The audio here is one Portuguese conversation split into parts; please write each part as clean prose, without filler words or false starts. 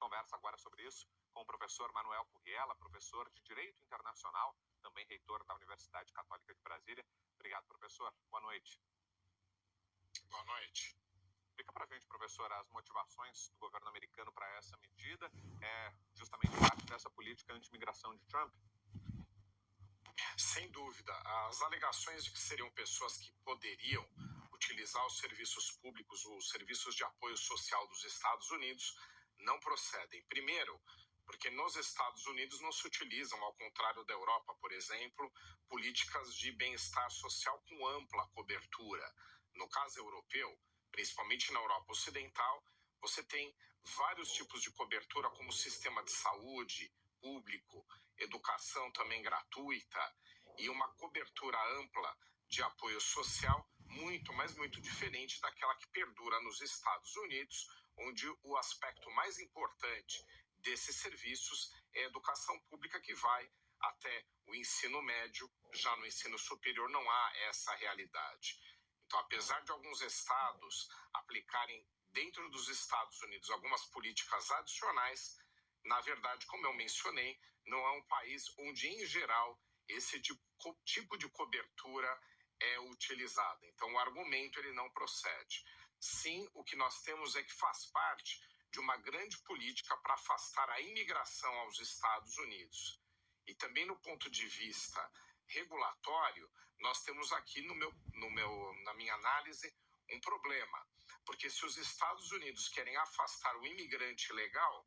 conversa agora sobre isso com o professor Manuel Furriela, professor de Direito Internacional, também reitor da Universidade Católica de Brasília. Obrigado, professor. Boa noite. Boa noite. Explica para a gente, professor, as motivações do governo americano para essa medida. É justamente parte dessa política anti-imigração de Trump? Sem dúvida. As alegações de que seriam pessoas que poderiam utilizar os serviços públicos, os serviços de apoio social dos Estados Unidos, não procedem. Primeiro, porque nos Estados Unidos não se utilizam, ao contrário da Europa, por exemplo, políticas de bem-estar social com ampla cobertura. No caso europeu, principalmente na Europa Ocidental, você tem vários tipos de cobertura, como sistema de saúde público, educação também gratuita e uma cobertura ampla de apoio social muito, mas muito diferente daquela que perdura nos Estados Unidos, onde o aspecto mais importante desses serviços é a educação pública, que vai até o ensino médio. Já no ensino superior não há essa realidade. Então, apesar de alguns estados aplicarem dentro dos Estados Unidos algumas políticas adicionais, na verdade, como eu mencionei, não é um país onde, em geral, esse tipo de cobertura é utilizada. Então, o argumento ele não procede. Sim, o que nós temos é que faz parte de uma grande política para afastar a imigração aos Estados Unidos. E também no ponto de vista regulatório, nós temos aqui na minha análise um problema, porque se os Estados Unidos querem afastar o imigrante ilegal,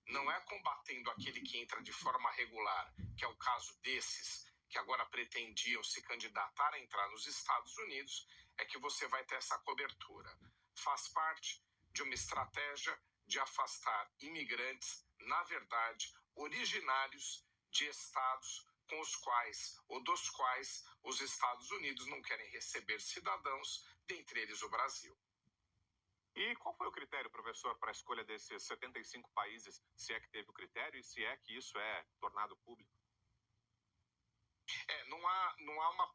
não é combatendo aquele que entra de forma regular, que é o caso desses que agora pretendiam se candidatar a entrar nos Estados Unidos, é que você vai ter essa cobertura. Faz parte de uma estratégia de afastar imigrantes, na verdade, originários de estados com os quais, ou dos quais, os Estados Unidos não querem receber cidadãos, dentre eles o Brasil. E qual foi o critério, professor, para a escolha desses 75 países, se é que teve o critério e se é que isso é tornado público? Não há uma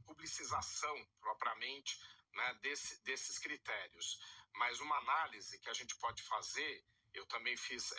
publicização propriamente, né, desses critérios, mas uma análise que a gente pode fazer, eu também fiz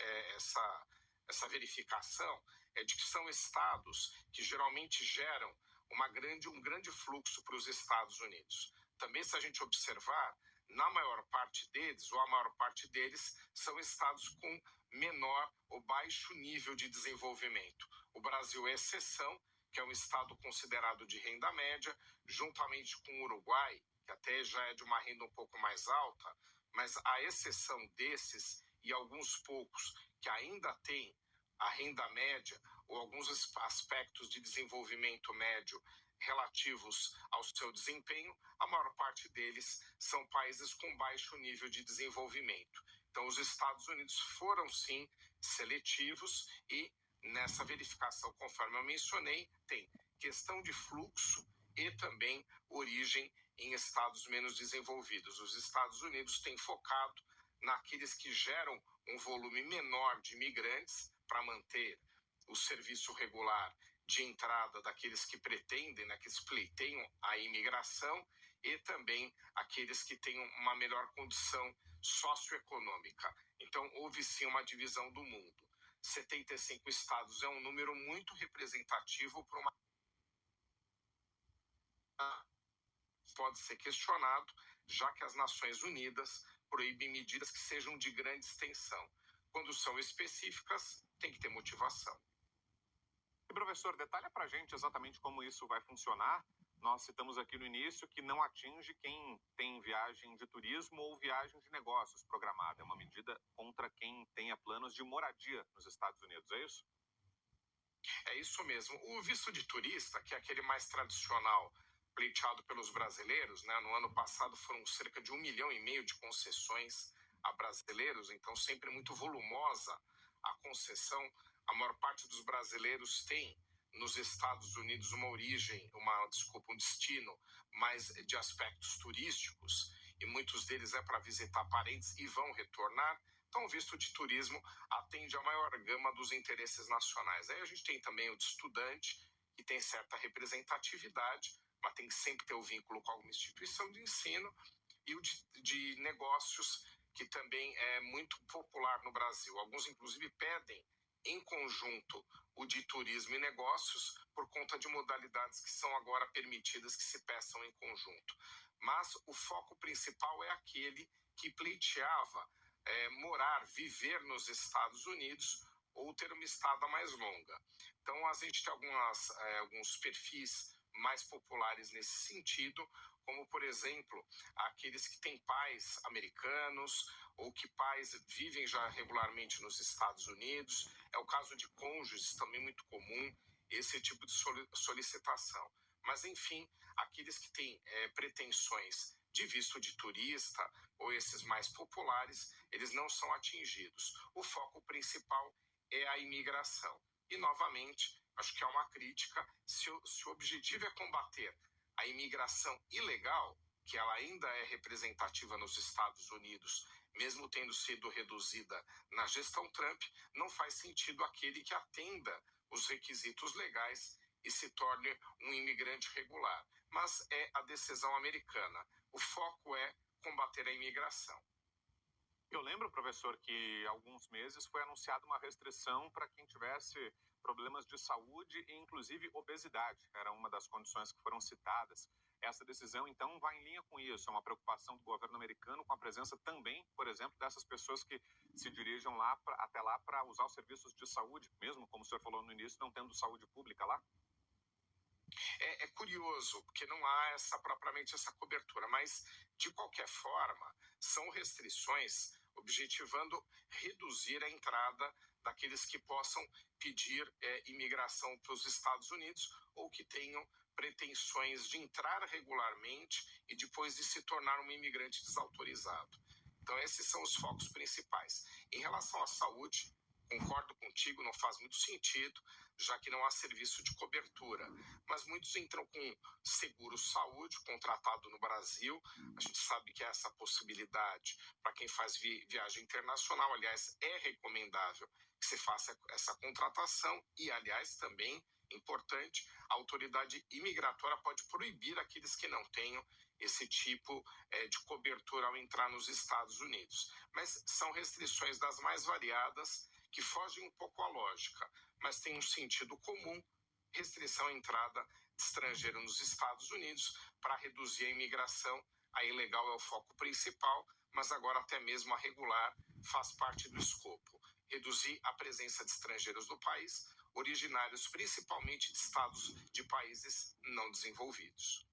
essa verificação, é de que são estados que geralmente geram um grande fluxo para os Estados Unidos. Também, se a gente observar, na maior parte deles, ou a maior parte deles, são estados com menor ou baixo nível de desenvolvimento. O Brasil é exceção, que é um estado considerado de renda média, juntamente com o Uruguai, que até já é de uma renda um pouco mais alta, mas a exceção desses e alguns poucos que ainda têm a renda média ou alguns aspectos de desenvolvimento médio relativos ao seu desempenho, a maior parte deles são países com baixo nível de desenvolvimento. Então, os Estados Unidos foram, sim, seletivos e, nessa verificação, conforme eu mencionei, tem questão de fluxo e também origem em estados menos desenvolvidos. Os Estados Unidos têm focado naqueles que geram um volume menor de imigrantes para manter o serviço regular de entrada daqueles que pretendem, né, que pleiteiam a imigração, e também aqueles que têm uma melhor condição socioeconômica. Então, houve sim uma divisão do mundo. 75 estados é um número muito representativo para uma... Pode ser questionado, já que as Nações Unidas proíbem medidas que sejam de grande extensão. Quando são específicas, tem que ter motivação. E, professor, detalha para a gente exatamente como isso vai funcionar. Nós citamos aqui no início que não atinge quem tem viagem de turismo ou viagem de negócios programada. É uma medida contra quem tenha planos de moradia nos Estados Unidos, é isso? É isso mesmo. O visto de turista, que é aquele mais tradicional pleiteado pelos brasileiros, né? No ano passado foram cerca de 1,5 milhão de concessões a brasileiros, então sempre muito volumosa a concessão. A maior parte dos brasileiros tem nos Estados Unidos um destino mais de aspectos turísticos, e muitos deles é para visitar parentes e vão retornar. Então, o visto de turismo atende a maior gama dos interesses nacionais. Aí a gente tem também o de estudante, que tem certa representatividade, mas tem que sempre ter o vínculo com alguma instituição de ensino, e o de negócios, que também é muito popular no Brasil. Alguns, inclusive, pedem em conjunto o de turismo e negócios por conta de modalidades que são agora permitidas que se peçam em conjunto. Mas o foco principal é aquele que pleiteava morar, viver nos Estados Unidos ou ter uma estada mais longa. Então, a gente tem alguns perfis mais populares nesse sentido, como, por exemplo, aqueles que têm pais americanos ou que pais vivem já regularmente nos Estados Unidos. É o caso de cônjuges, também muito comum, esse tipo de solicitação. Mas, enfim, aqueles que têm pretensões de visto de turista ou esses mais populares, eles não são atingidos. O foco principal é a imigração. E, novamente, acho que é uma crítica, se o objetivo é combater a imigração ilegal, que ela ainda é representativa nos Estados Unidos, mesmo tendo sido reduzida na gestão Trump, não faz sentido aquele que atenda os requisitos legais e se torne um imigrante regular. Mas é a decisão americana. O foco é combater a imigração. Eu lembro, professor, que há alguns meses foi anunciada uma restrição para quem tivesse problemas de saúde e, inclusive, obesidade. Era uma das condições que foram citadas. Essa decisão, então, vai em linha com isso. É uma preocupação do governo americano com a presença também, por exemplo, dessas pessoas que se dirigem até lá para usar os serviços de saúde, mesmo, como o senhor falou no início, não tendo saúde pública lá. É curioso, porque não há propriamente essa cobertura, mas, de qualquer forma, são restrições objetivando reduzir a entrada daqueles que possam pedir imigração para os Estados Unidos ou que tenham pretensões de entrar regularmente e depois de se tornar um imigrante desautorizado. Então, esses são os focos principais. Em relação à saúde, concordo contigo, não faz muito sentido, já que não há serviço de cobertura. Mas muitos entram com seguro-saúde contratado no Brasil. A gente sabe que essa possibilidade para quem faz viagem internacional, aliás, é recomendável que se faça essa contratação e, aliás, também importante, a autoridade imigratória pode proibir aqueles que não tenham esse tipo de cobertura ao entrar nos Estados Unidos. Mas são restrições das mais variadas, que fogem um pouco à lógica, mas tem um sentido comum, restrição à entrada de estrangeiro nos Estados Unidos para reduzir a imigração. A ilegal é o foco principal, mas agora até mesmo a regular faz parte do escopo. Reduzir a presença de estrangeiros no país, originários principalmente de estados de países não desenvolvidos.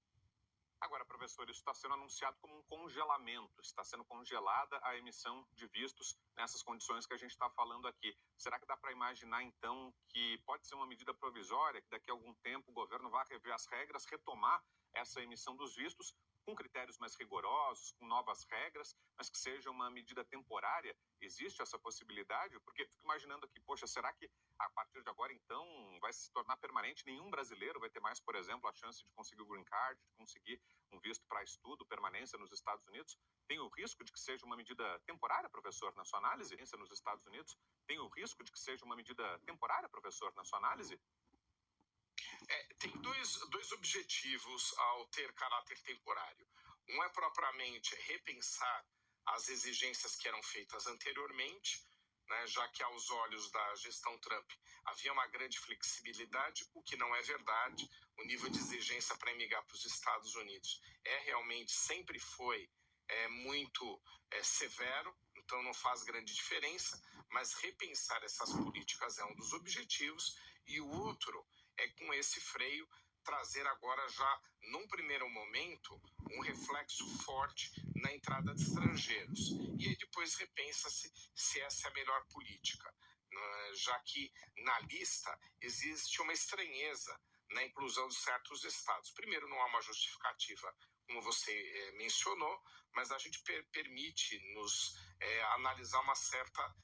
Agora, professor, isso está sendo anunciado como um congelamento, está sendo congelada a emissão de vistos nessas condições que a gente está falando aqui. Será que dá para imaginar, então, que pode ser uma medida provisória, que daqui a algum tempo o governo vai rever as regras, retomar essa emissão dos vistos com critérios mais rigorosos, com novas regras, mas que seja uma medida temporária? Existe essa possibilidade? Porque fico imaginando aqui, poxa, será que a partir de agora, então, vai se tornar permanente? Nenhum brasileiro vai ter mais, por exemplo, a chance de conseguir o green card, de conseguir um visto para estudo, permanência nos Estados Unidos? Tem o risco de que seja uma medida temporária, professor, na sua análise? Nos Estados Unidos? Tem o risco de que seja uma medida temporária, professor, na sua análise? Tem dois objetivos ao ter caráter temporário. Um é propriamente repensar as exigências que eram feitas anteriormente, né, já que aos olhos da gestão Trump havia uma grande flexibilidade, o que não é verdade. O nível de exigência para emigrar para os Estados Unidos sempre foi muito severo, então não faz grande diferença, mas repensar essas políticas é um dos objetivos, e o outro é, com esse freio, trazer agora já, num primeiro momento, um reflexo forte na entrada de estrangeiros. E aí depois repensa-se se essa é a melhor política, já que na lista existe uma estranheza na inclusão de certos estados. Primeiro, não há uma justificativa, como você mencionou, mas a gente permite-nos analisar uma certa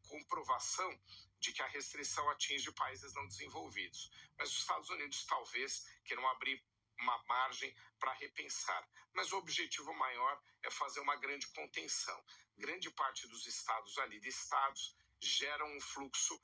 comprovação de que a restrição atinge países não desenvolvidos. Mas os Estados Unidos talvez queiram abrir uma margem para repensar. Mas o objetivo maior é fazer uma grande contenção. Grande parte dos estados ali listados geram um fluxo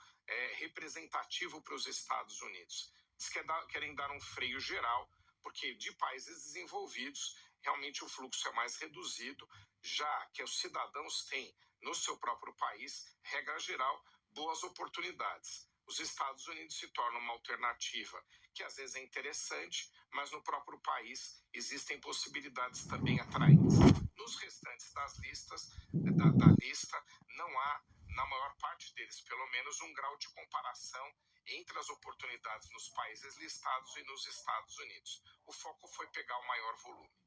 representativo para os Estados Unidos. Eles querem dar um freio geral, porque de países desenvolvidos, realmente o fluxo é mais reduzido, já que os cidadãos têm, no seu próprio país, regra geral, boas oportunidades. Os Estados Unidos se tornam uma alternativa que às vezes é interessante, mas no próprio país existem possibilidades também atraentes. Nos restantes da lista, não há, na maior parte deles, pelo menos, um grau de comparação entre as oportunidades nos países listados e nos Estados Unidos. O foco foi pegar o maior volume.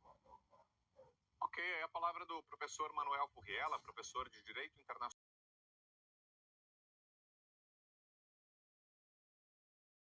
Ok, a palavra do professor Manuel Furriela, professor de Direito Internacional.